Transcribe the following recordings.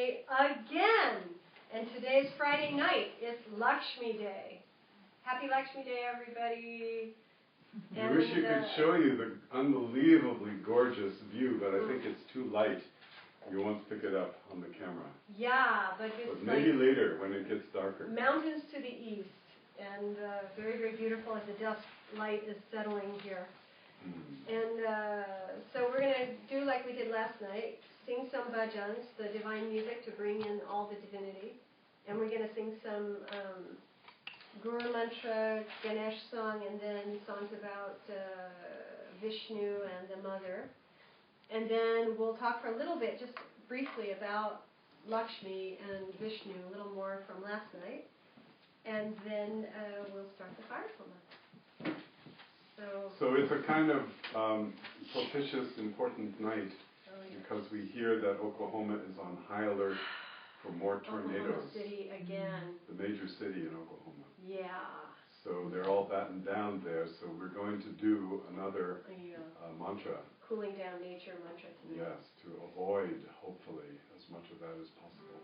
Day again. And today's Friday night. It's Lakshmi Day. Happy Lakshmi Day, everybody. I wish you could show you the unbelievably gorgeous view, but I think it's too light. You won't pick it up on the camera. Yeah, but it's maybe later when it gets darker. Mountains to the east, and very, very beautiful as the dusk light is settling here. And so we're going to do like we did last night, sing some bhajans, the divine music to bring in all the divinity. And we're going to sing some Guru Mantra, Ganesh song, and then songs about Vishnu and the mother. And then we'll talk for a little bit, just briefly, about Lakshmi and Vishnu, a little more from last night. And then we'll start the fire homa. So it's a kind of propitious, important night because we hear that Oklahoma is on high alert for more tornadoes. Oklahoma City again. The major city in Oklahoma. Yeah. So they're all battened down there. So we're going to do another mantra. Cooling down nature mantra tonight. Yes, to avoid, hopefully, as much of that as possible.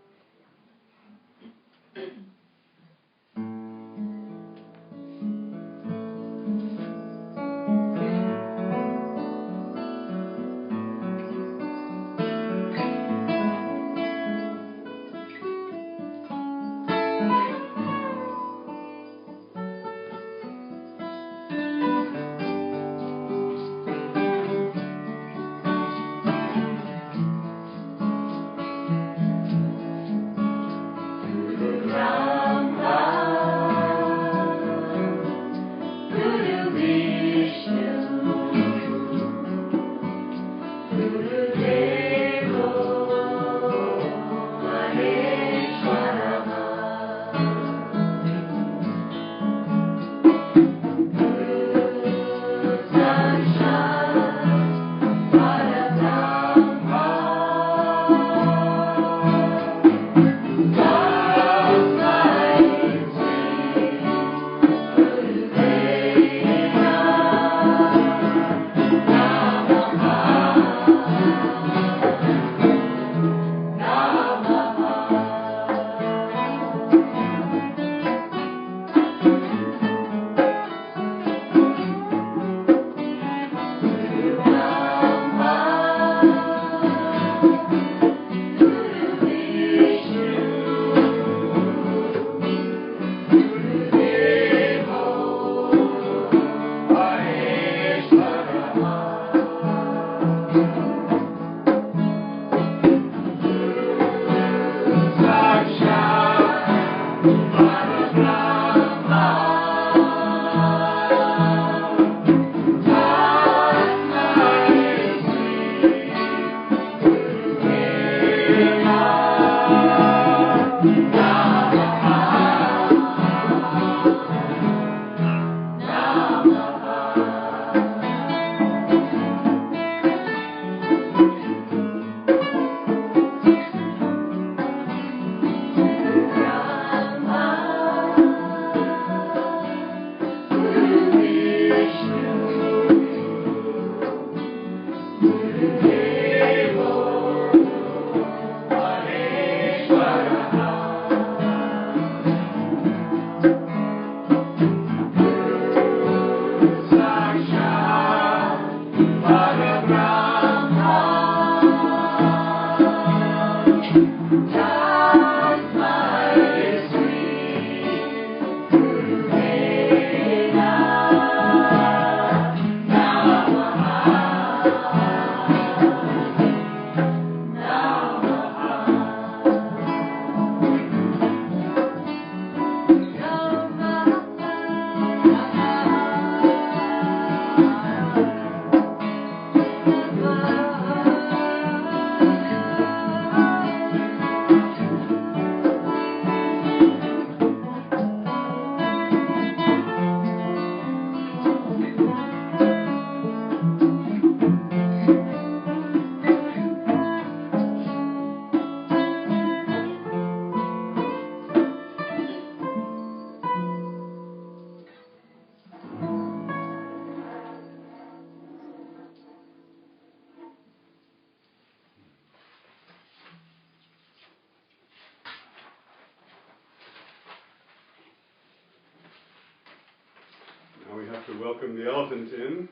welcome the elephant in,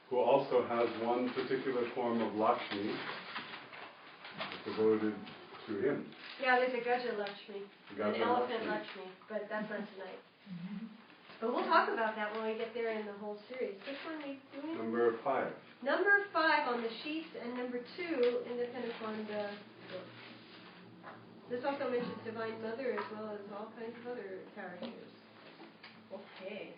who also has one particular form of Lakshmi devoted to him. Yeah, there's a Gaja-Lakshmi, an elephant Lakshmi. Lakshmi, but that's not tonight. But we'll talk about that when we get there in the whole series. Which one are we doing? Number 5. Number 5 on the sheets, and number 2 in the Pentecosta book. This also mentions Divine Mother as well as all kinds of other characters. Okay.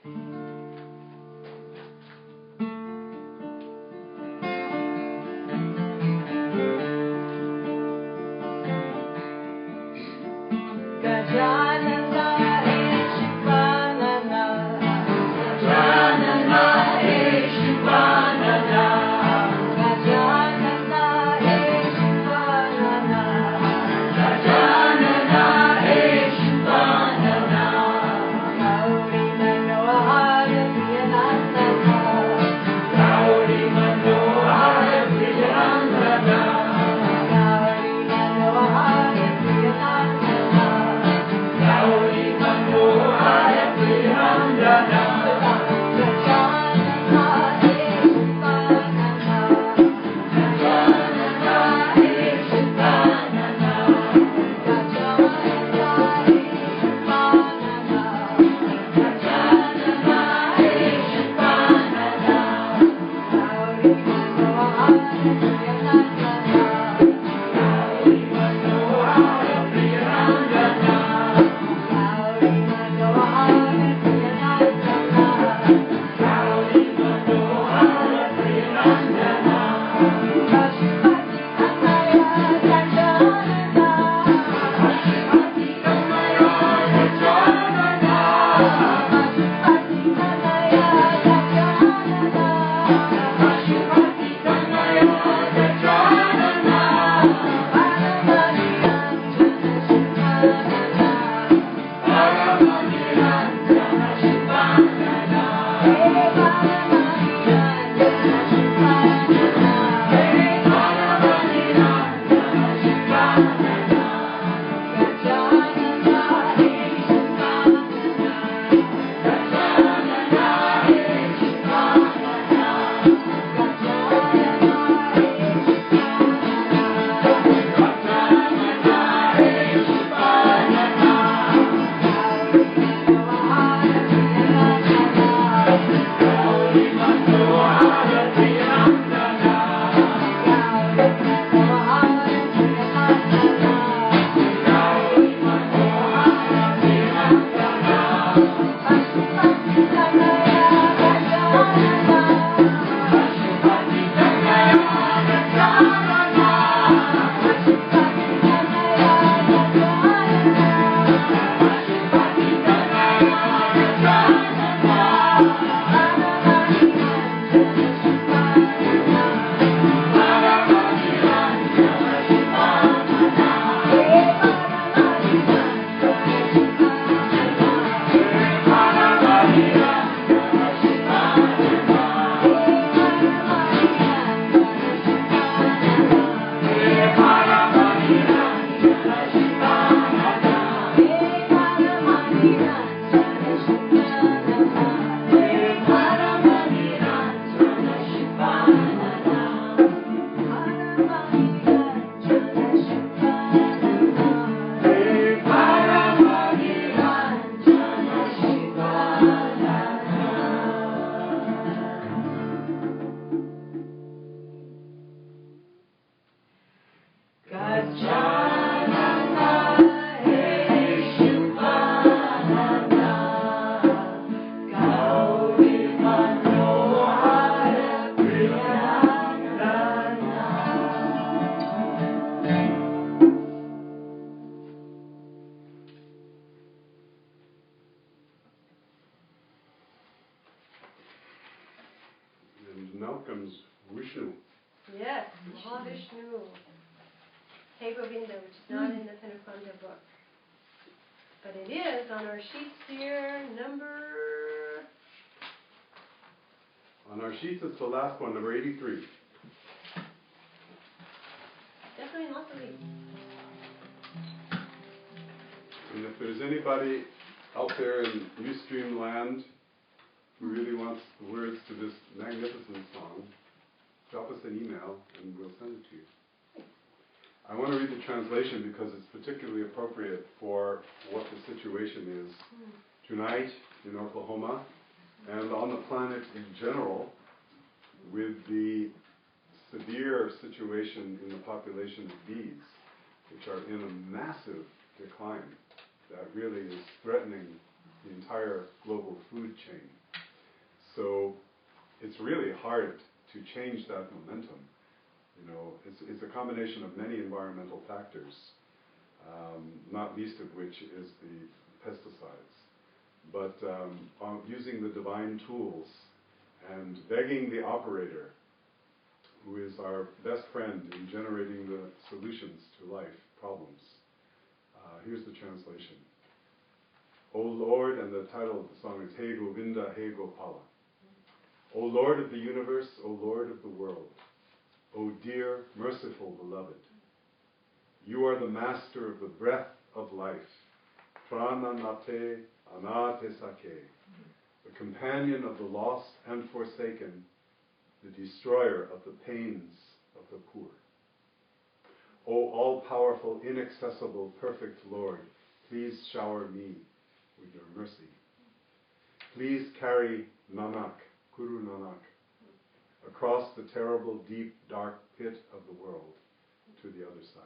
Now comes Vishnu. Yes, Vishnu. Hey Govinda, which is not in the Pentecosta book. But it is on our sheets here, On our sheets, it's the last one, number 83. Definitely not the least. And if there's anybody out there in Ustream land who really wants the words to this magnificent song, drop us an email and we'll send it to you. I want to read the translation because it's particularly appropriate for what the situation is tonight in Oklahoma and on the planet in general, with the severe situation in the population of bees, which are in a massive decline that really is threatening the entire global food chain. So it's really hard to change that momentum. You know, it's a combination of many environmental factors, not least of which is the pesticides. But using the divine tools and begging the operator, who is our best friend in generating the solutions to life problems. Here's the translation. O Lord, and the title of the song is He Govinda, He Gopala. O Lord of the universe, O Lord of the world, O dear, merciful beloved, you are the master of the breath of life, Prananate Anate Sake, the companion of the lost and forsaken, the destroyer of the pains of the poor. O all-powerful, inaccessible, perfect Lord, please shower me with your mercy. Please carry Nanak, Guru Nanak, across the terrible, deep, dark pit of the world to the other side.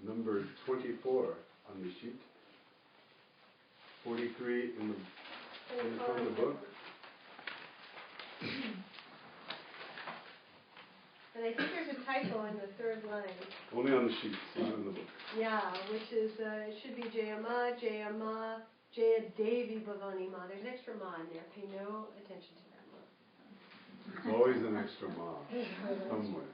Number 24 on the sheet, 43 in the front of the book. And I think there's a typo in the third line. Only on the sheet, not in the book. Yeah, which is, it should be Jayama, Jayama, Jaya Devi Bhavani Ma. There's an extra ma in there. Pay no attention to that ma. There's always an extra ma somewhere.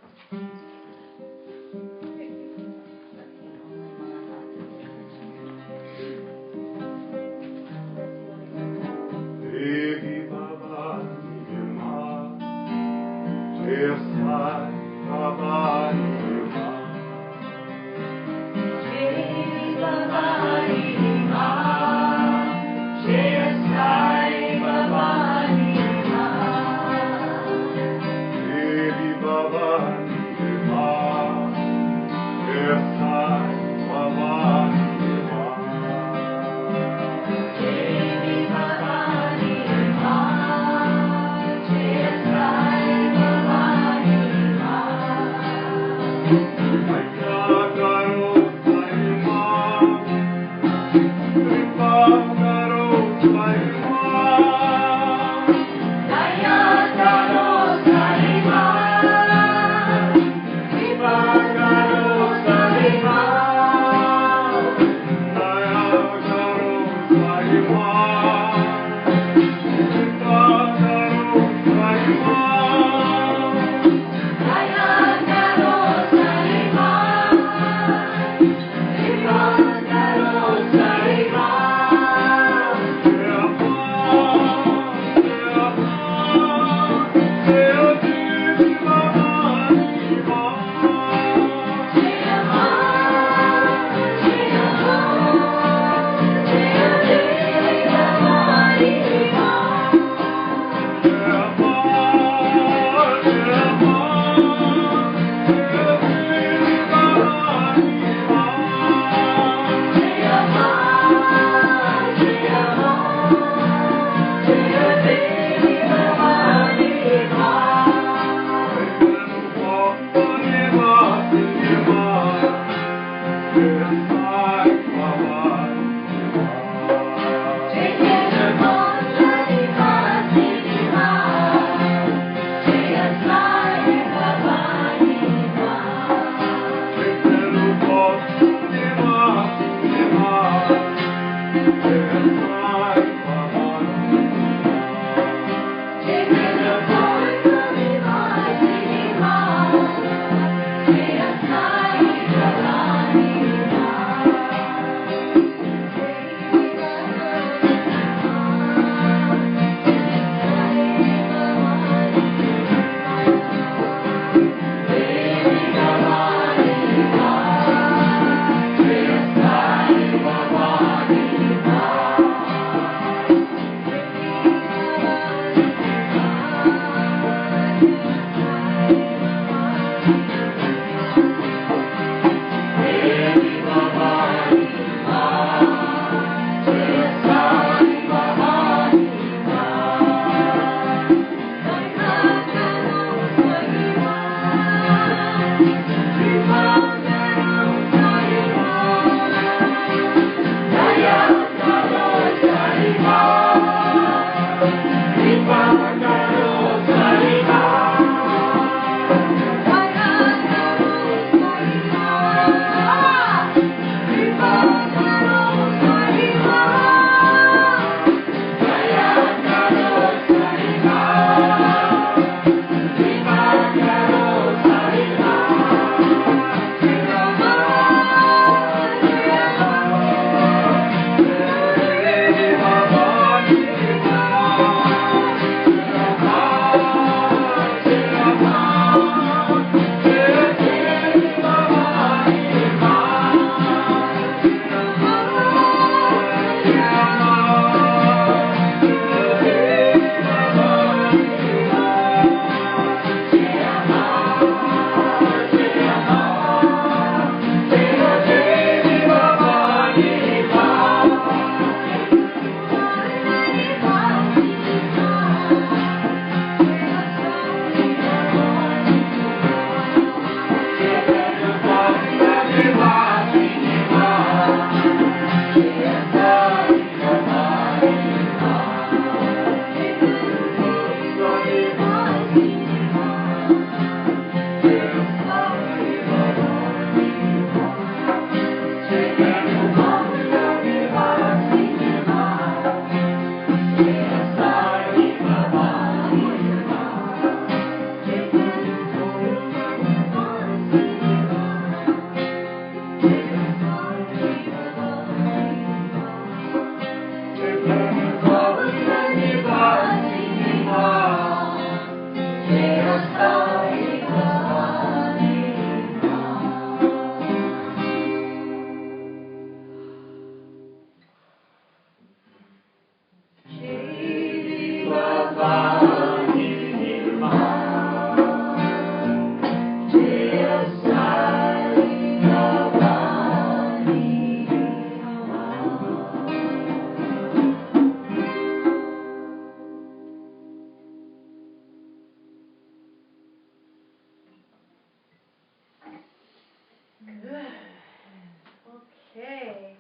Okay.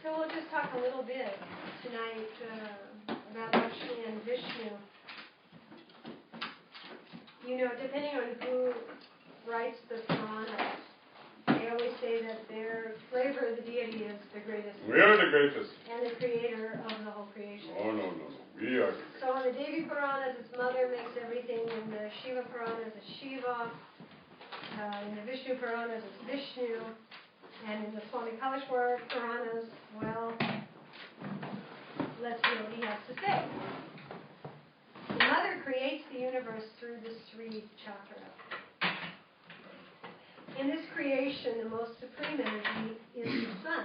So we'll just talk a little bit tonight about Lakshmi and Vishnu. You know, depending on who writes the Puranas, they always say that their flavor of the deity is the greatest. We are the greatest. And the creator of the whole creation. Oh, no. We are. So in the Devi Puranas, its mother makes everything. In the Shiva Puranas, it's Shiva. In the Vishnu Puranas, it's Vishnu. And in the Swami Kaleshwar Puranas, well, let's see what he has to say. The mother creates the universe through the Sri chakra. In this creation, the most supreme energy is the sun.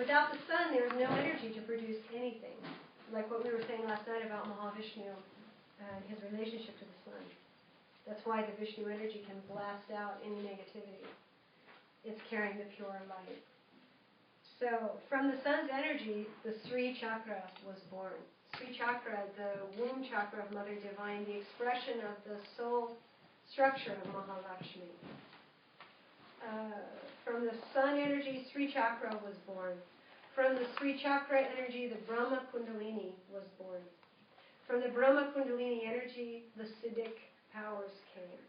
Without the sun, there is no energy to produce anything. Like what we were saying last night about Mahavishnu and his relationship to the sun. That's why the Vishnu energy can blast out any negativity. It's carrying the pure light. So, from the sun's energy, the Sri chakra was born. Sri chakra, the womb chakra of Mother Divine, the expression of the soul structure of Mahalakshmi. From the sun energy, Sri chakra was born. From the Sri chakra energy, the Brahma Kundalini was born. From the Brahma Kundalini energy, the Siddhic powers came.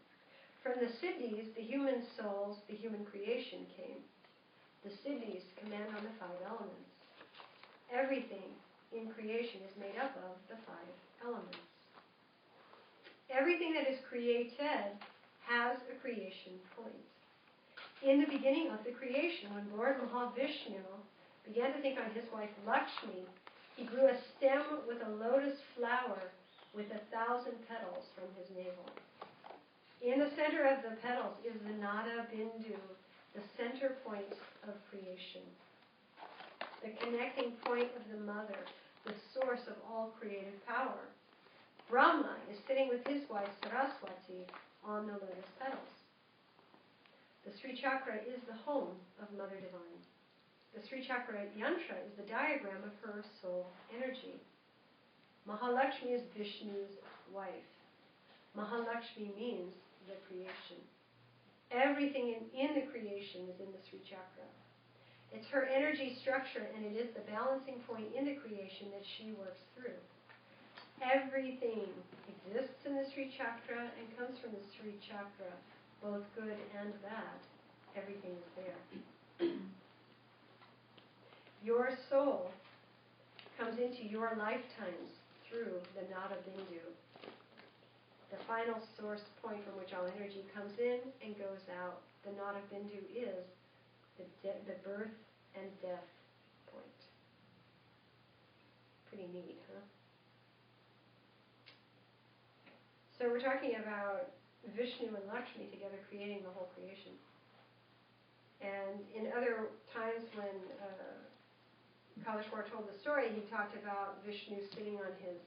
From the Siddhis, the human souls, the human creation came. The Siddhis command on the 5 elements. Everything in creation is made up of the 5 elements. Everything that is created has a creation point. In the beginning of the creation, when Lord Mahavishnu began to think on his wife Lakshmi, he grew a stem with a lotus flower with 1,000 petals from his navel. In the center of the petals is the Nada Bindu, the center point of creation, the connecting point of the mother, the source of all creative power. Brahma is sitting with his wife Saraswati on the lotus petals. The Sri chakra is the home of Mother Divine. The Sri chakra yantra is the diagram of her soul energy. Mahalakshmi is Vishnu's wife. Mahalakshmi means the creation. Everything in the creation is in the Sri chakra. It's her energy structure, and it is the balancing point in the creation that she works through. Everything exists in the Sri chakra and comes from the Sri chakra, both good and bad. Everything is there. Your soul comes into your lifetimes through the Nada Bindu, the final source point from which all energy comes in and goes out. The Nada Bindu is the birth and death point. Pretty neat, huh? So we're talking about Vishnu and Lakshmi together creating the whole creation. And in other times when Kaleshwar told the story, he talked about Vishnu sitting on his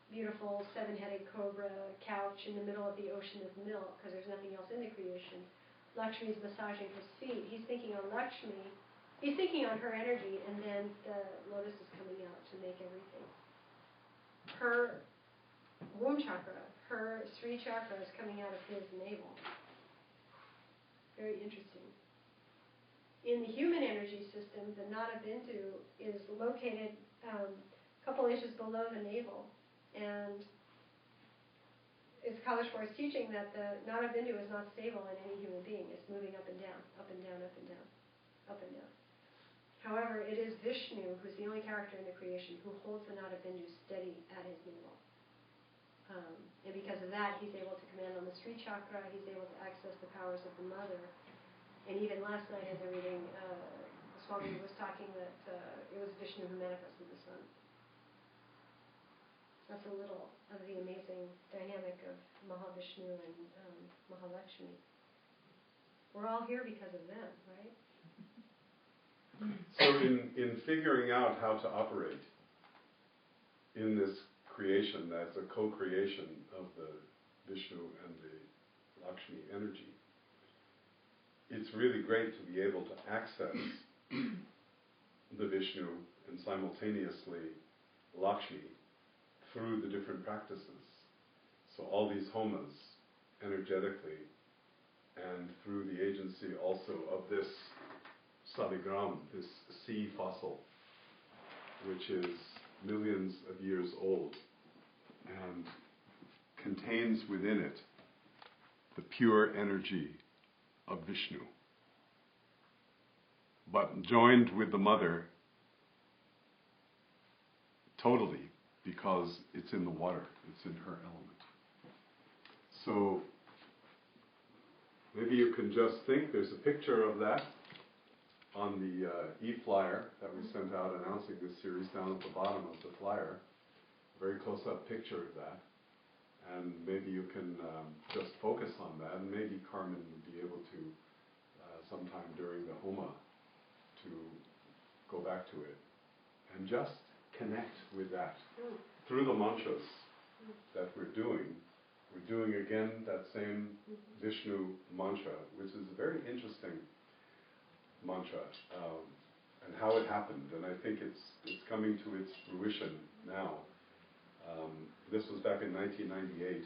beautiful 7-headed cobra couch in the middle of the ocean of milk, because there's nothing else in the creation. Lakshmi is massaging his feet. He's thinking on Lakshmi. He's thinking on her energy, and then the lotus is coming out to make everything. Her womb chakra, her Sri chakra is coming out of his navel. Very interesting. In the human energy system, the Nada Bindu is located a couple inches below the navel. And it's Kaleshwar's teaching that the Nada Bindu is not stable in any human being. It's moving up and down, up and down, up and down, up and down. However, it is Vishnu, who's the only character in the creation, who holds the Nada Bindu steady at his navel. And because of that, he's able to command on the Sri chakra, he's able to access the powers of the mother. And even last night in the reading, Swami was talking that it was Vishnu who manifested the sun. That's a little of the amazing dynamic of Mahavishnu and Mahalakshmi. We're all here because of them, right? So in figuring out how to operate in this creation that's a co-creation of the Vishnu and the Lakshmi energy, it's really great to be able to access the Vishnu and simultaneously Lakshmi through the different practices. So all these homas energetically and through the agency also of this saligram, this sea fossil, which is millions of years old and contains within it the pure energy of Vishnu, but joined with the mother totally, because it's in the water, it's in her element. So maybe you can just think, there's a picture of that on the e-flyer that we sent out announcing this series down at the bottom of the flyer. very close-up picture of that. And maybe you can just focus on that, and maybe Carmen would be able to, sometime during the homa, to go back to it and just connect with that. Through the mantras that we're doing again that same Vishnu mantra, which is a very interesting mantra, and how it happened. And I think it's coming to its fruition now. This was back in 1998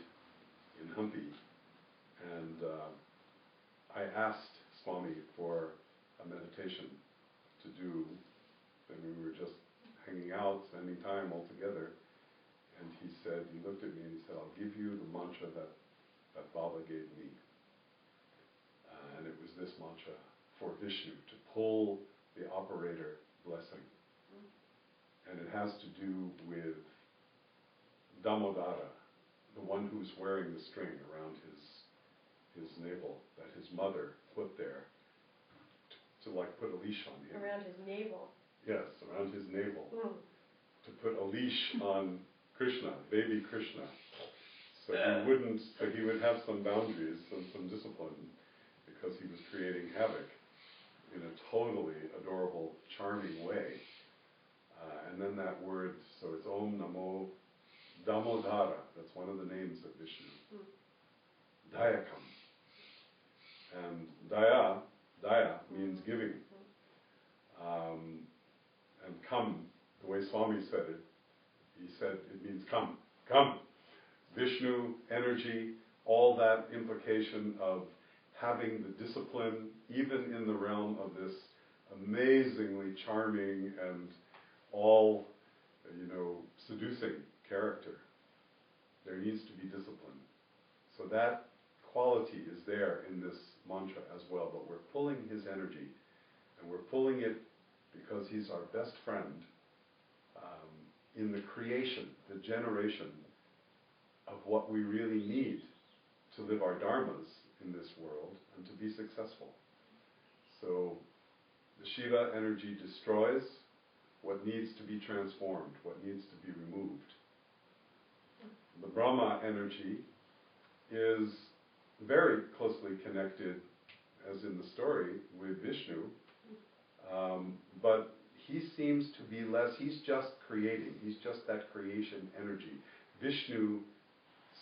in Hampi, and I asked Swami for a meditation to do, and we were just hanging out, spending time all together, and he looked at me and he said, I'll give you the mantra that Baba gave me. And it was this mantra for Vishnu, to pull the operator blessing. And it has to do with Damodara, the one who's wearing the string around his navel that his mother put there to like put a leash on him. Around his navel. Yes, around his navel. To put a leash on Krishna, baby Krishna. So he would have some boundaries and some discipline, because he was creating havoc in a totally adorable, charming way. And then that word, so it's Om Namo Damodara, that's one of the names of Vishnu. Dayakam. And Daya means giving. And come, the way Swami said it, he said it means come. Vishnu, energy, all that implication of having the discipline, even in the realm of this amazingly charming and all, seducing character. There needs to be discipline. So that quality is there in this mantra as well, but we're pulling his energy, and we're pulling it because he's our best friend in the creation, the generation of what we really need to live our dharmas in this world and to be successful. So the Shiva energy destroys what needs to be transformed, what needs to be removed. The Brahma energy is very closely connected, as in the story, with Vishnu, but he seems to be less, he's just creating, he's just that creation energy. Vishnu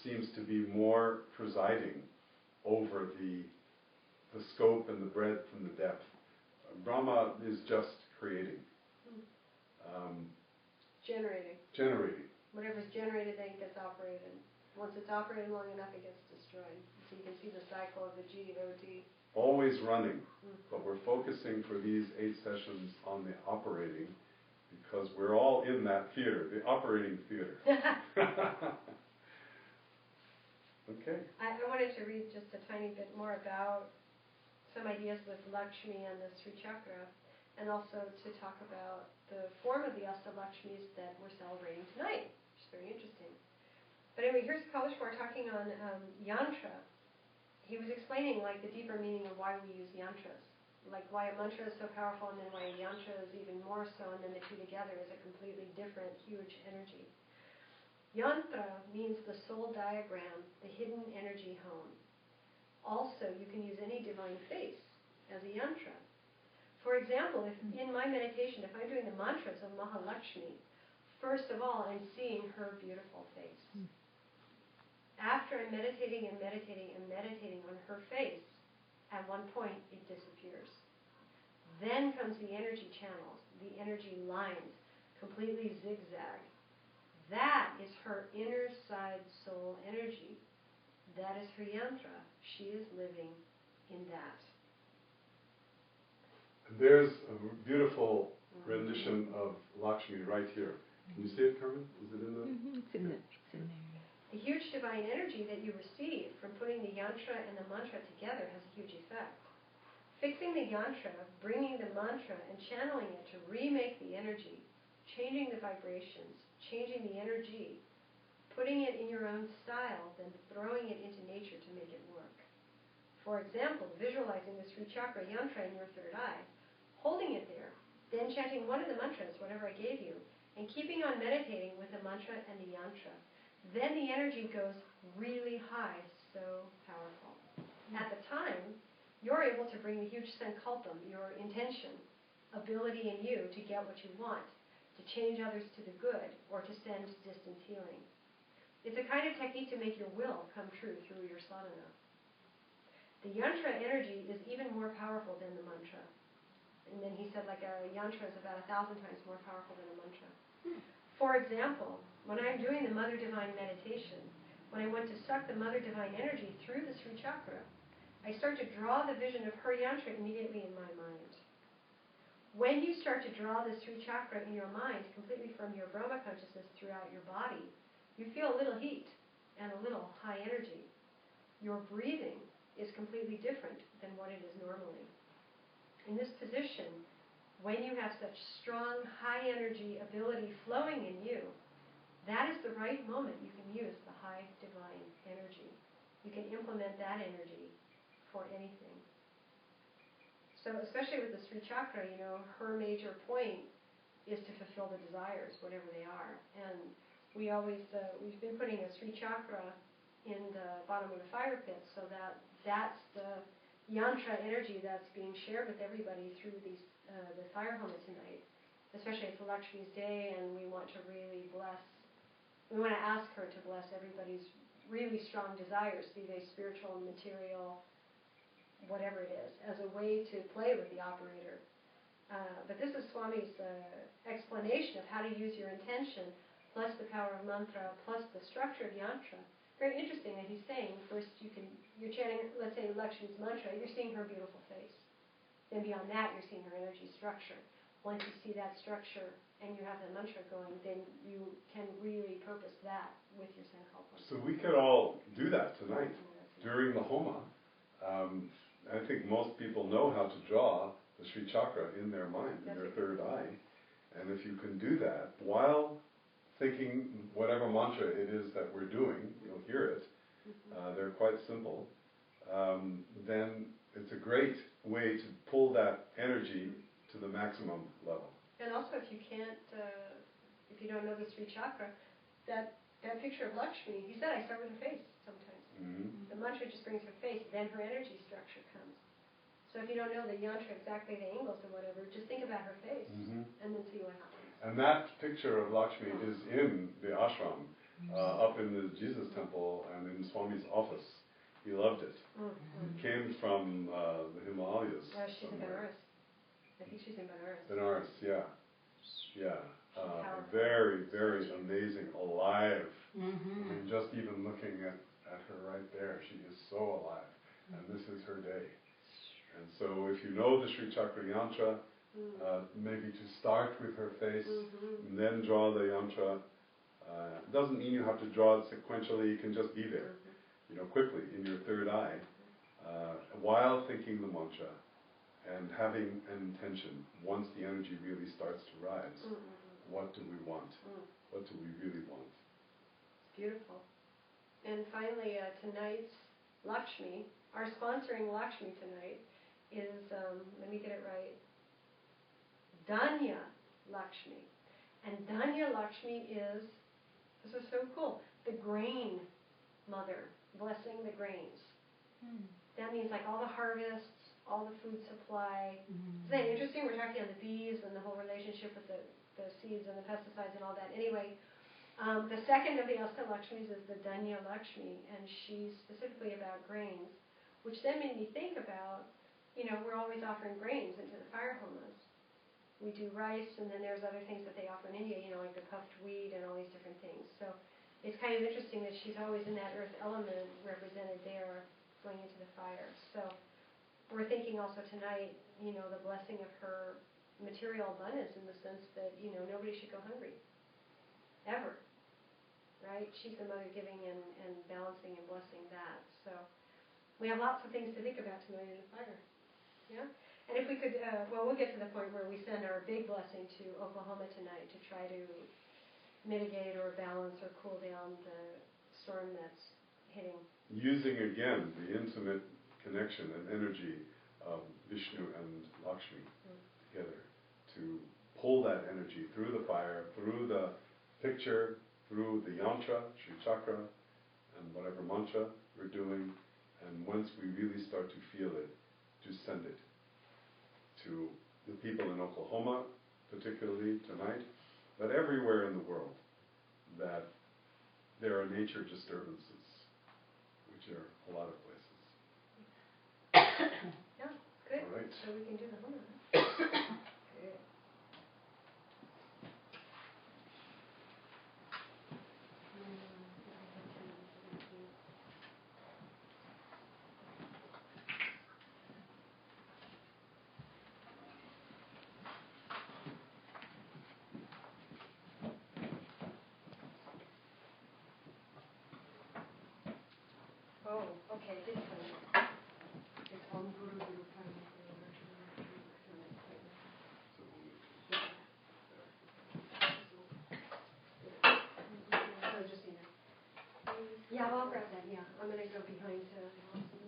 seems to be more presiding over the scope and the breadth and the depth. Brahma is just creating. Generating. Whatever's generated then gets operated. Once it's operated long enough, it gets destroyed. So you can see the cycle of the G-O-D. Always running. But we're focusing for these 8 sessions on the operating, because we're all in that theater, the operating theater. Okay. I wanted to read just a tiny bit more about some ideas with Lakshmi and the Sri Chakra, and also to talk about the form of the Lakshmis that we're celebrating tonight, which is very interesting. But anyway, here's Kalishwar talking on yantra. He was explaining like the deeper meaning of why we use yantras, like why a mantra is so powerful, and then why a yantra is even more so, and then the two together is a completely different, huge energy. Yantra means the soul diagram, the hidden energy home. Also, you can use any divine face as a yantra. For example, if in my meditation, if I'm doing the mantras of Mahalakshmi, first of all, I'm seeing her beautiful face. After I'm meditating and meditating and meditating on her face, at one point it disappears. Then comes the energy channels, the energy lines, completely zigzag. That is her inner side soul energy. That is her yantra. She is living in that. There's a beautiful rendition of Lakshmi right here. Can you see it, Carmen? Is it in the? It's in there. The huge divine energy that you receive from putting the yantra and the mantra together has a huge effect. Fixing the yantra, bringing the mantra and channeling it to remake the energy, changing the vibrations, changing the energy, putting it in your own style, then throwing it into nature to make it work. For example, visualizing the Sri Chakra yantra in your third eye, holding it there, then chanting one of the mantras, whatever I gave you, and keeping on meditating with the mantra and the yantra, then the energy goes really high, so powerful. At the time, you're able to bring the huge sankalpam, your intention, ability in you to get what you want, to change others to the good, or to send distance healing. It's a kind of technique to make your will come true through your sadhana. The yantra energy is even more powerful than the mantra. And then he said like a yantra is about 1,000 times more powerful than a mantra. For example, when I'm doing the Mother Divine meditation, when I want to suck the Mother Divine energy through the Sri Chakra, I start to draw the vision of her yantra immediately in my mind. When you start to draw the Sri Chakra in your mind completely from your Brahma consciousness throughout your body, you feel a little heat and a little high energy. Your breathing is completely different than what it is normally. In this position, when you have such strong, high energy ability flowing in you, that is the right moment you can use the high divine energy. You can implement that energy for anything. So especially with the Sri Chakra, her major point is to fulfill the desires, whatever they are. And we've been putting a Sri Chakra in the bottom of the fire pit so that's the yantra energy that's being shared with everybody through the fire homa tonight. Especially it's Lakshmi's day, and we want to ask her to bless everybody's really strong desires, be they spiritual, material, whatever it is, as a way to play with the operator. But this is Swami's explanation of how to use your intention, plus the power of mantra, plus the structure of yantra. Very interesting that he's saying, first you're chanting, let's say Lakshmi's mantra, you're seeing her beautiful face. Then beyond that, you're seeing her energy structure. Once you see that structure and you have the mantra going, then you can really purpose that with your sankalpa. So we could all do that tonight during the homa. I think most people know how to draw the Sri Chakra in their mind, in their third eye. And if you can do that while thinking whatever mantra it is that we're doing, you'll hear it, they're quite simple, then it's a great way to pull that energy to the maximum level. And also if you can't, if you don't know the Sri Chakra, that picture of Lakshmi, he said I start with her face sometimes. Mm-hmm. The mantra just brings her face, then her energy structure comes. So if you don't know the yantra exactly, the angles or whatever, just think about her face, and then see what happens. And that picture of Lakshmi is in the ashram, up in the Jesus temple and in Swami's office. He loved it. It came from the Himalayas. She's in Benares. I think she's in Benares. Benares, yeah. Yeah. Very, very amazing, alive. I mean, just even looking at her right there, she is so alive. And this is her day. And so if you know the Sri Chakra yantra, maybe to start with her face, and then draw the yantra. Doesn't mean you have to draw it sequentially, you can just be there, quickly in your third eye, while thinking the mantra and having an intention. Once the energy really starts to rise, what do we want? What do we really want? It's beautiful. And finally, tonight's Lakshmi, our sponsoring Lakshmi tonight is, let me get it right, Danya Lakshmi. And Danya Lakshmi is, this is so cool, the grain mother, blessing the grains. That means like all the harvests, all the food supply. Isn't that interesting? We're talking on the bees and the whole relationship with the seeds and the pesticides and all that. Anyway, the second of the Asta Lakshmis is the Danya Lakshmi, and she's specifically about grains, which then made me think about, we're always offering grains into the fire homas. We do rice, and then there's other things that they offer in India, like the puffed wheat and all these different things. So it's kind of interesting that she's always in that earth element represented there, going into the fire. So we're thinking also tonight, the blessing of her material abundance in the sense that, nobody should go hungry. Ever. Right? She's the mother giving and balancing and blessing that. So we have lots of things to think about tonight in the fire. Yeah? And if we could, we'll get to the point where we send our big blessing to Oklahoma tonight to try to mitigate or balance or cool down the storm that's hitting. Using again the intimate connection and energy of Vishnu and Lakshmi together to pull that energy through the fire, through the picture, through the yantra, Sri Chakra, and whatever mantra we're doing, and once we really start to feel it, to send it to the people in Oklahoma, particularly tonight, but everywhere in the world, that there are nature disturbances, which are a lot of places. Yeah, good. All right. So we can do the homa. Good. Oh, okay, this one. It's Om Guru Guru Prana. So just, yeah, I'll grab that, yeah. I'm going to go behind Lawson.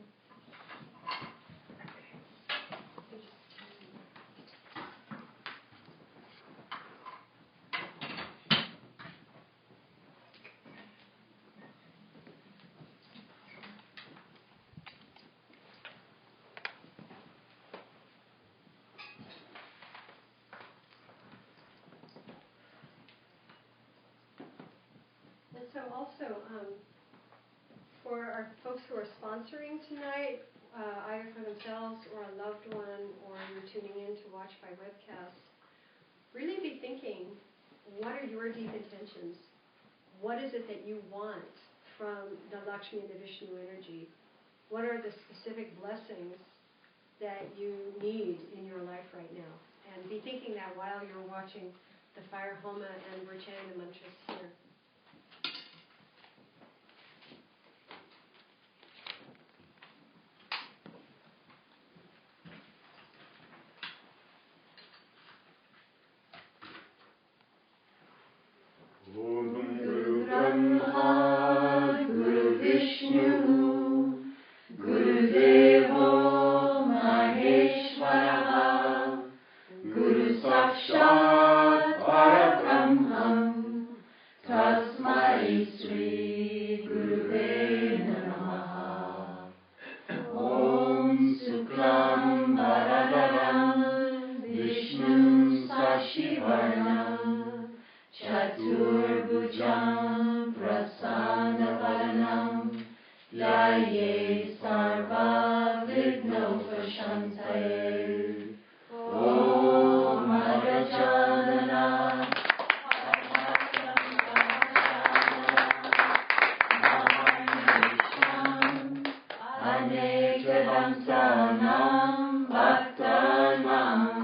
And so also, for our folks who are sponsoring tonight, either for themselves or a loved one, or you're tuning in to watch by webcast, really be thinking, what are your deep intentions? What is it that you want from the Lakshmi and the Vishnu energy? What are the specific blessings that you need in your life right now? And be thinking that while you're watching the fire homa and we're chanting the mantras here. Om Guru Brahma, Guru Vishnu, Guru Devo Maheshwara, Guru Sakshat Parabrahmam, Tasmai Sri Guruve Namaha. Om Suklam Bharadram, Vishnum Sashivarnam, Chaturbhujam Prasanavaranam, Dhyaye Sarva Vignopashantaye. Om Arajanana Anekadamsanam Bhaktanam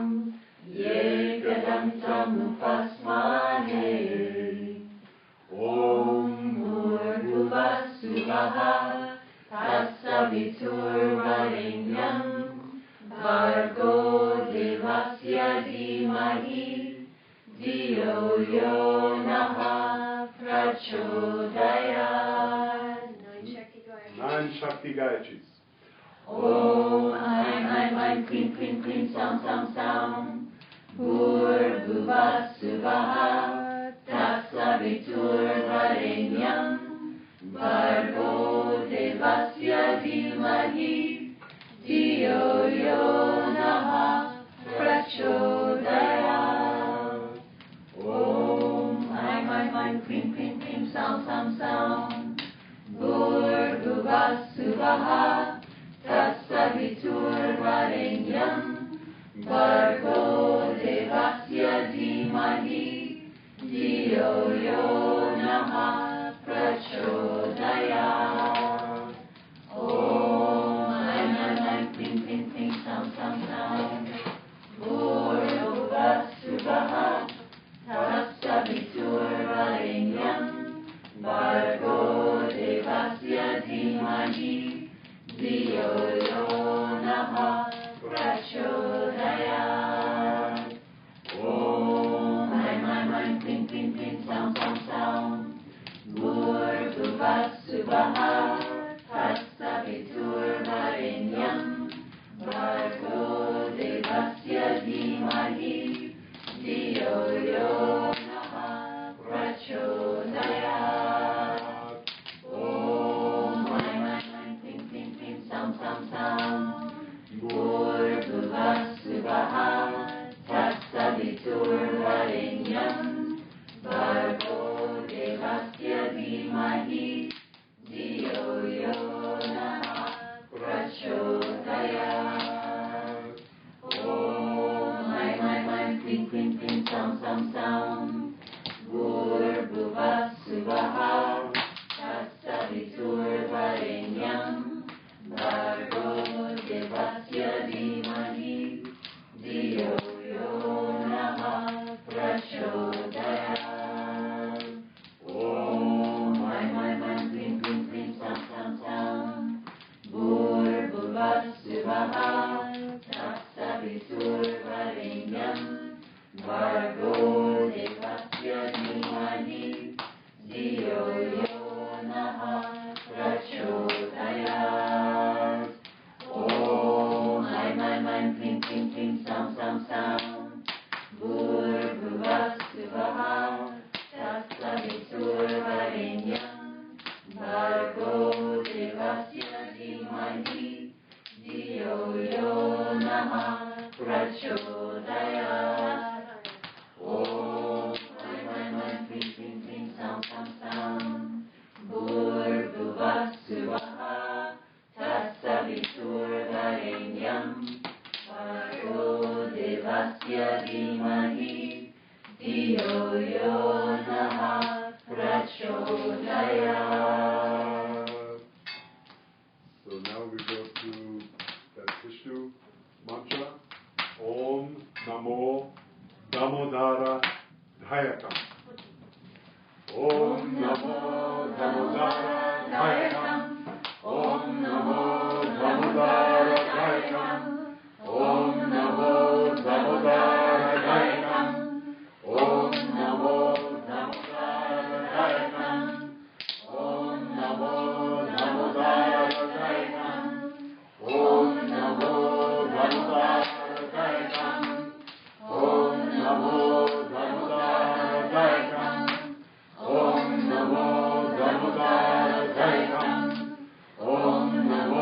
Yekadamtam Upasmahe. Om Bhurvuvassuvaha Tatsaviturvarenyam Bhargo Devasya Dhimahi Dhiyo Yo Naha Prachodayat. Nine Shakti Gayatris. Om Aim Klim Klim Klim Sam Sam Sam Bhurvuvassuvaha Tatsaviturvarenyam Bhargo Devasya Dhimahi Dhiyo Yo Naha Prachodayat. Om Aim Klim Klim Klim Sam Sam Sam Bhurvuvassuvaha Tatsaviturvarenyam Bhargo Devasya Dhimahi Dhiyo Yo Naha Prachodayat. Om Aim Klim Klim Klim Sam Sam Sam Bhurvuvassuvaha Tatsaviturvarenyam Bhargo Devasya Dhimahi Dhiyo Yo Naha Prachodayat. Om Aim Klim Klim Klim Sam Sam Sam Bhurvuvassuvaha Tatsaviturvarenyam Bhargo Devasya Dhimahi Dhiyo sam. Bhurvuvah Suvah Tatsaviturvarenyam Bhargo Devasya Dhimahi धियो यो नः प्रचोदयात्. Om Aim Klim Klim Klim Sam Sam Sam. Bhurvuvah Suvah Tatsaviturvarenyam Bhargo Devasya Dhimahi धियो यो नः प्रचोदयात्. Om Aim Klim Klim Klim Sam Sam Sam. Bhurvuvah Suvah Tatsaviturvarenyam Bhargo Devasya Dhimahi धिyo yo nः प्रचोदयात्. Om Aim Klim Klim Klim Sam Sam Sam. Bhurvuvah Suvah Tatsaviturvarenyam Bhargo Devasya Dhimahi धिyo yo nः प्रचोदयात्. Om Aim Klim Klim Klim Sam Sam Sam. Bhurvuvah Suvah Tatsaviturvarenyam Bhargo Devasya Dhimahi धिyo yo nः प्रचोदयात्. So now we go to that Vishnu mantra. Om Namo Damodara Dhayakam. Om Namo Damodara Dhayakam. Om Namo Damodara Dhayakam. Om Namo Damodara Dhayakam. Om Namo Damodara Dhayakam. Om Namo Damodara Dhayakam. Om Namo Damodara Dhayakam. Om Namo Damodara Dhayakam. Om Namo Damodara Dhayakam. Om Namo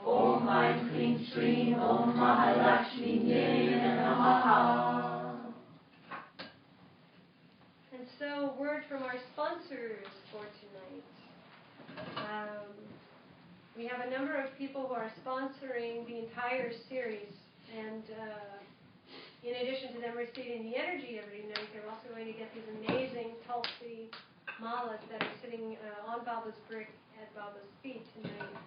Om Aim Klim Srim Om Mahalakshmi Namaha. And so, word from our sponsors for tonight. We have a number of people who are sponsoring the entire series, and in addition to them receiving the energy every night, they're also going to get these amazing Tulsi malas that are sitting on Baba's brick at Baba's feet tonight.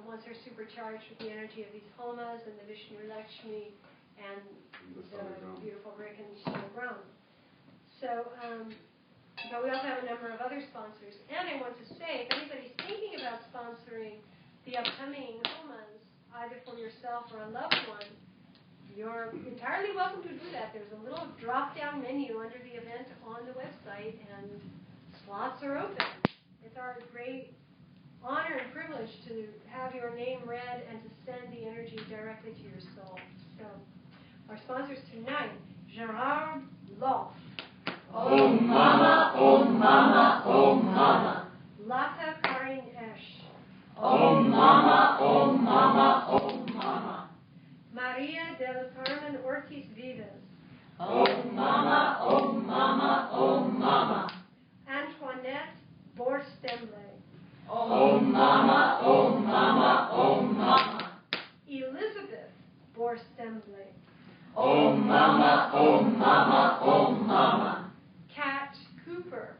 Once they're supercharged with the energy of these homas and the Vishnu-Lakshmi and the beautiful brick and stone ground. So, but we also have a number of other sponsors. And I want to say, if anybody's thinking about sponsoring the upcoming homas, either for yourself or a loved one, you're entirely welcome to do that. There's a little drop-down menu under the event on the website, and slots are open. It's our great honor and privilege to have your name read and to send the energy directly to your soul. So, our sponsors tonight, Gerard Loff. Om Mama, Om Mama, Om Mama. Lata Karin Esh. Om Mama, Om Mama, Om Mama. Maria del Carmen Ortiz Vivas. Om Mama, Om Mama, Om Mama. Antoinette Borstemble. Om Mama, Om Mama, Om Mama. Elizabeth Borstemble. Om Mama, Om Mama, Om Mama. Kat Cooper.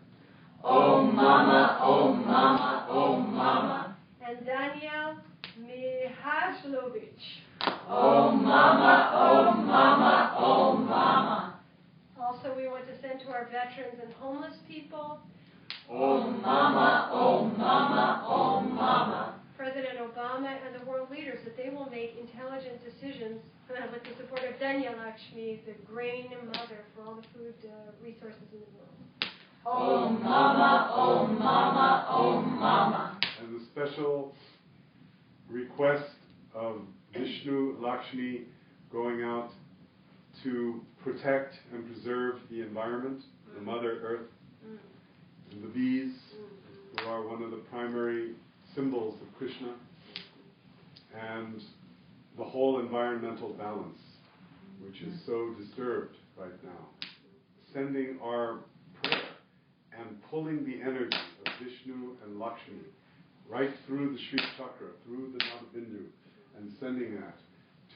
Om Mama, Om Mama, Om Mama. And Danielle Mihajlovic. Om Mama, Om Mama, Om Mama. Also, we want to send to our veterans and homeless people. Om Mama, Om Mama, Om Mama. President Obama and the world leaders, that they will make intelligent decisions with the support of Vishnu-Lakshmi, the grain mother for all the food resources in the world. Om Mama, Om Mama, Om Mama. And the special request of Vishnu-Lakshmi going out to protect and preserve the environment, the Mother Earth, and the bees, who are one of the primary symbols of Krishna, and the whole environmental balance, which is so disturbed right now. Sending our prayer and pulling the energy of Vishnu and Lakshmi right through the Sri Chakra, through the Nabindu, and sending that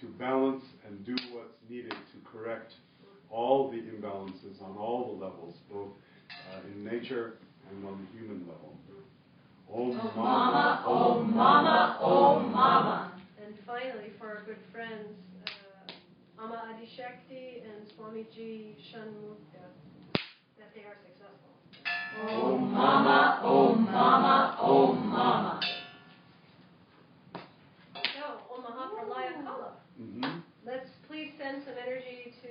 to balance and do what's needed to correct all the imbalances on all the levels, both in nature and on the human level. Om Mama, Om Mama, Om Mama. And finally, for our good friends, Amma Adishakti and Swamiji Shanmukta, that they are successful. Om Mama, Om Mama, Om Mama. So, Om Mahapralaya Kala. Let's please send some energy to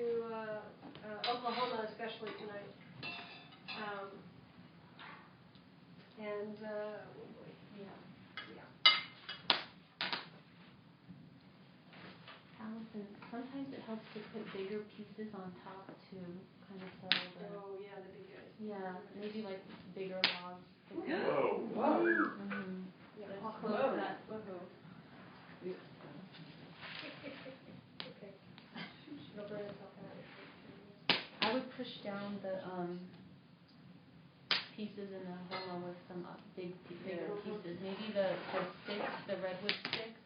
Oklahoma, especially tonight. Allison, sometimes it helps to put bigger pieces on top to kind of settle the... Oh, yeah, the big guys. Yeah, maybe like bigger logs. Whoa! Yeah, Let's close that. Okay. It'll burn itself out. I would push down the pieces in the homa with some bigger pieces. Maybe the sticks, the redwood sticks.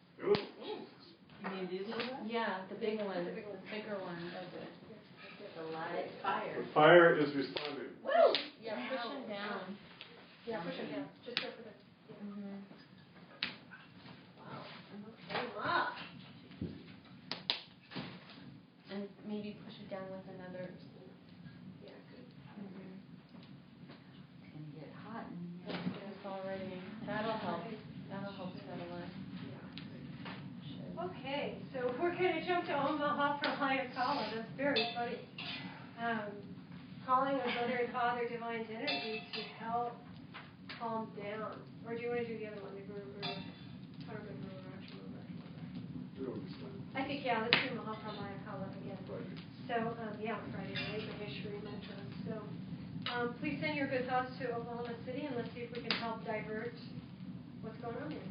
You mean these ones? Yeah, the big ones, the bigger ones. The light fire. The fire is responding. Woo! Yeah, push them down. Yeah, push it down. Just go for this. Wow. And maybe push it down with another. Yeah, good. It's going to get hot in here. It's already. That'll help. That'll help settle it. Okay, so we're going to jump to Om Mahapralaya Kala. That's very funny. Calling on Mother and Father Divine's energy to help calm down. Or do you want to do the other one, the Guru Guru? I think, yeah, let's do Mahapralaya Kala again. So, yeah, Friday night, Maheshwari mantra. So, please send your good thoughts to Oklahoma City, and let's see if we can help divert what's going on here.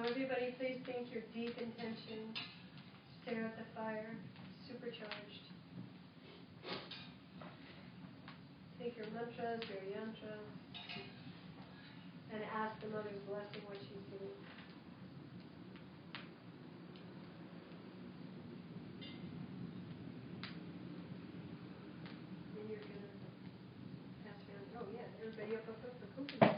So everybody please think your deep intention, stare at the fire, supercharged. Take your mantras, your yantras, and ask the Mother's blessing what she's doing. Then you're going to pass around, oh yeah, everybody up for coconut.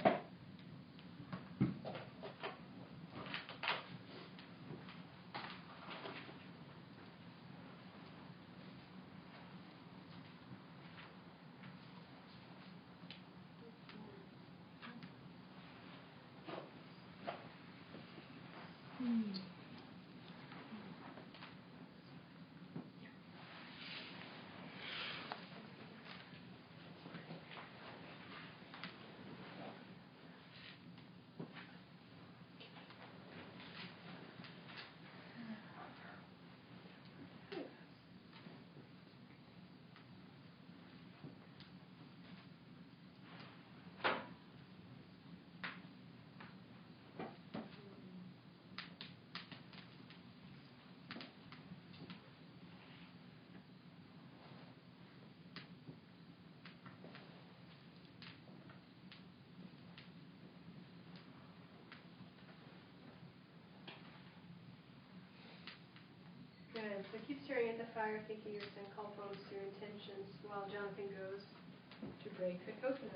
Good. So keep staring at the fire, thinking your sankalpas, your intentions, while Jonathan goes to break the coconut.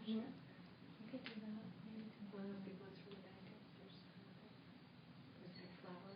Sure. You could do that. Maybe One of the big ones from the bag upstairs. There's a big flower.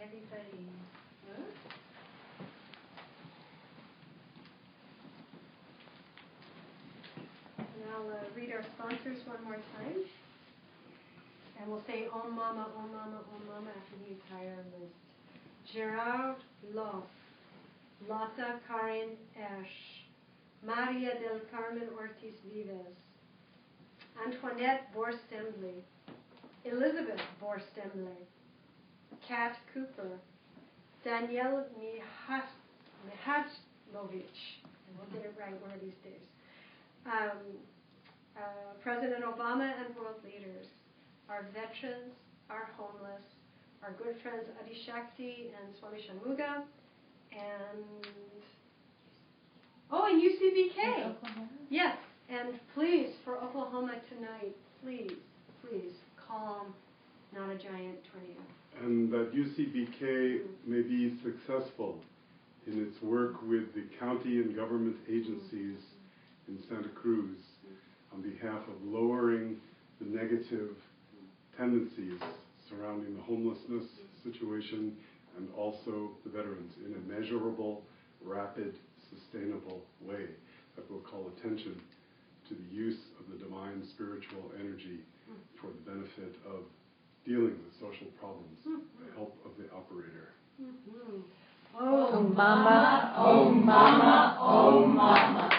Everybody. Huh? And I'll read our sponsors one more time. And we'll say Om Mama, Om Mama, Om Mama after the entire list. Gerard Loff, Lotta Karin Ash, Maria del Carmen Ortiz Vives, Antoinette Borstembley, Elizabeth Borstembley, Kat Cooper, Danielle Mihajlovic, and we'll get it right one of these days, President Obama and world leaders, our veterans, our homeless, our good friends Adi Shakti and Swami Shanmuga, and UCBK. Yes, and please, for Oklahoma tonight, please, calm, not a giant tornado. And that UCBK may be successful in its work with the county and government agencies in Santa Cruz on behalf of lowering the negative tendencies surrounding the homelessness situation and also the veterans in a measurable, rapid, sustainable way that will call attention to the use of the divine spiritual energy for the benefit of dealing with social problems with the help of the operator. Om Mama, Om Mama, Om Mama.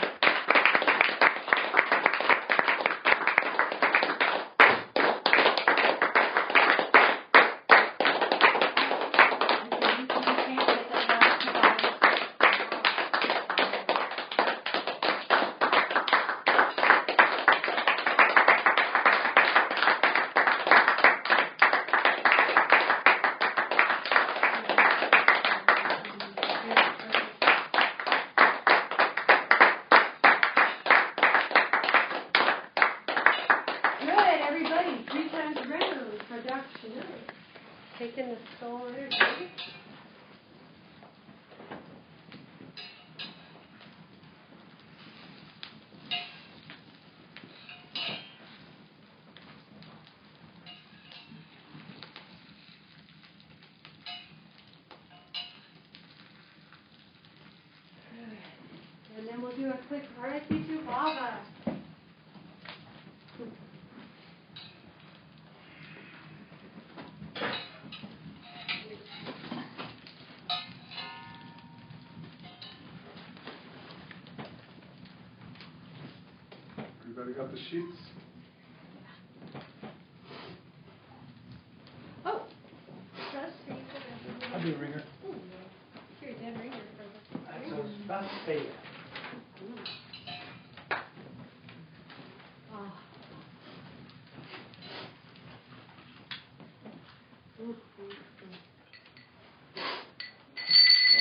Taking the soul energy. And then we'll do a quick Arati to Baba. Everybody got the sheets? Oh, trust me. I'll do a ringer. You're a dead ringer for the That's what I was about to say.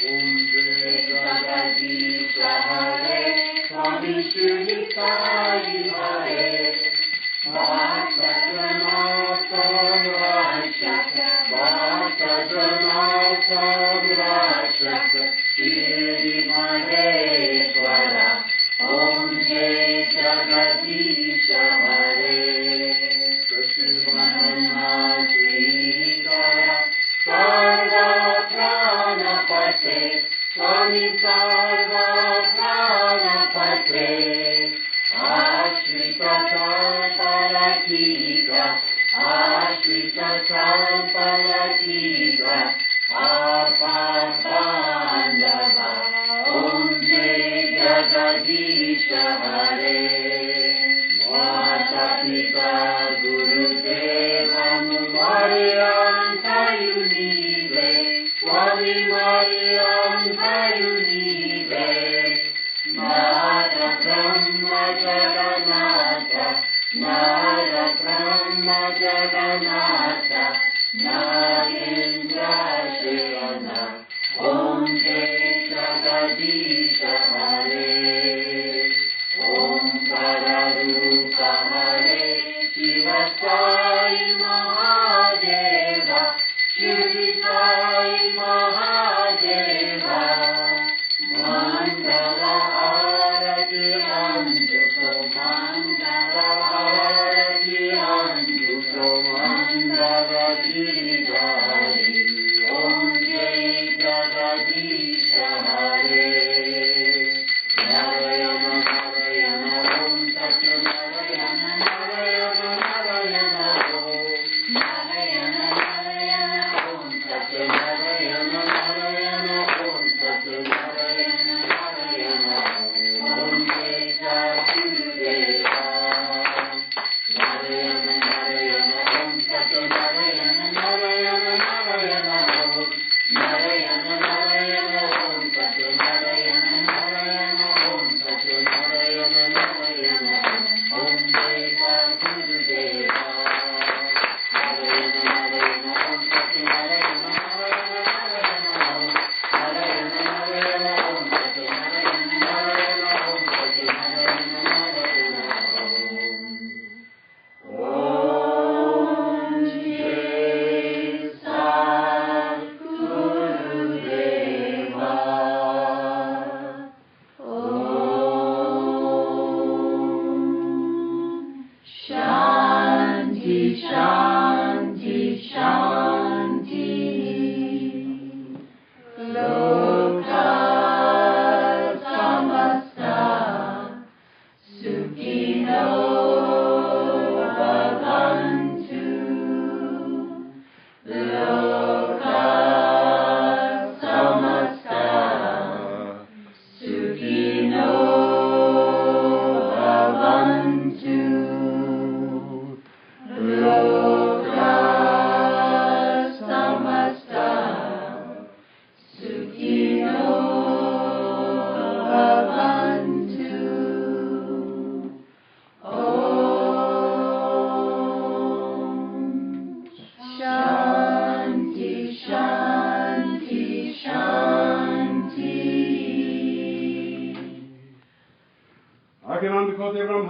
Om Jai Jagadisha Hare, Swami Shri Sai Hare, Bhakta-jana samrakshaka, Bhakta-jana samrakshaka, Shri Maheshwara, Om Jai Jagadisha Hare, Sachidhananda Sridhara, Sarva Pranapate, Swami Sarva Pranapate, Ashrita Kalpalatika, Ashrita Kalpalatika, Apabandava, Om Jai Jagadisha Hare, Mata Pita Guru Deva Mariam Kayunive, Swami Mariam Kayunive, Nara Brahma Jagannatha, Nara Brahma Jagannatha, Narendra Shayana, Om Jai Jagadisha Hare, Om Kararupa Hare, Shiva Sai Mahadeva,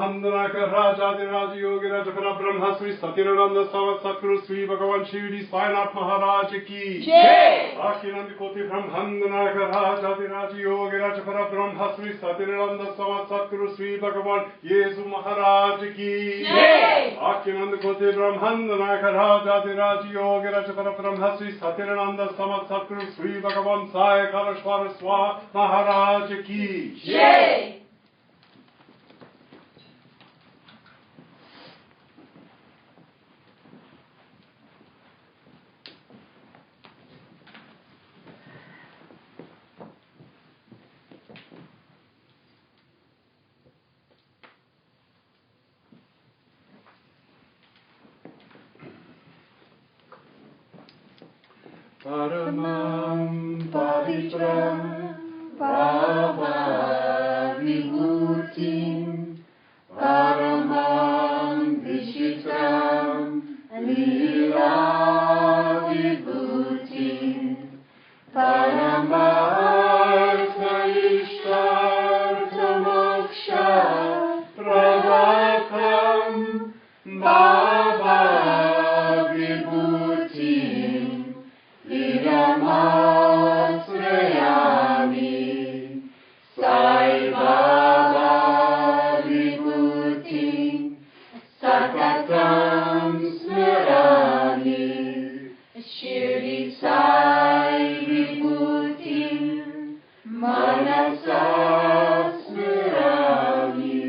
Brahmandanaka Rajadi Raja Yogi Raja Para Brahma Sri Satiranda Savat Satguru Sri Bhagavan Shivdi Sainath Maharaj Ki Jai. Akhilandi Koti Brahmandanaka Rajadi Raja Yogi Raja Para Brahma Sri Satiranda Savat Satguru Sri Bhagavan Yesu Maharaj Ki Jai. Akhilandi Koti Brahmandanaka Rajadi Raja Yogi Raja Para Brahma Sri Satiranda Savat Satguru Sri Bhagavan Sai Karashwara Swa Maharaj Ki Jai. Paramam Pavitram Bhava Vibhutim Paramam Vishitram Lila Vibhutim Paramartha Ishtartha Moksha Pravakam Bhava Vibhutim Viramasrayami Sai Baba Vibhutim Satatam Smarami Shirdi Sai Vibhutim Manasa Smarami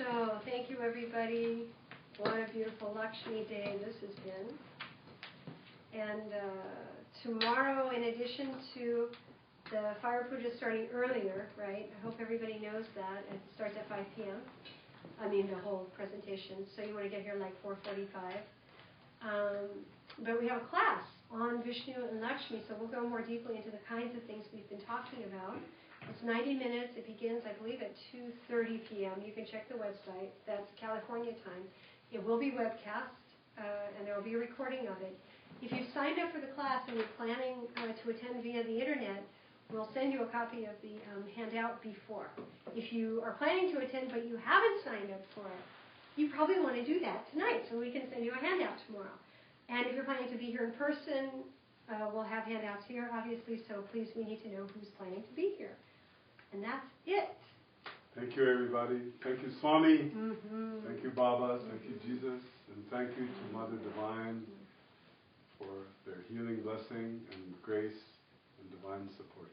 So, thank you everybody. What a beautiful Lakshmi day this has been. And tomorrow, in addition to the fire puja starting earlier, right? I hope everybody knows that. It starts at 5 p.m. I mean, the whole presentation. So you want to get here like 4:45. But we have a class on Vishnu and Lakshmi, so we'll go more deeply into the kinds of things we've been talking about. It's 90 minutes. It begins, I believe, at 2:30 p.m. You can check the website. That's California time. It will be webcast, and there will be a recording of it. If you've signed up for the class and you're planning to attend via the internet, we'll send you a copy of the handout before. If you are planning to attend but you haven't signed up for it, you probably want to do that tonight so we can send you a handout tomorrow. And if you're planning to be here in person, we'll have handouts here, obviously, so please, we need to know who's planning to be here. And that's it. Thank you, everybody. Thank you, Swami. Mm-hmm. Thank you, Baba. Thank you, Jesus. And thank you to Mother Divine for their healing blessing and grace and divine support.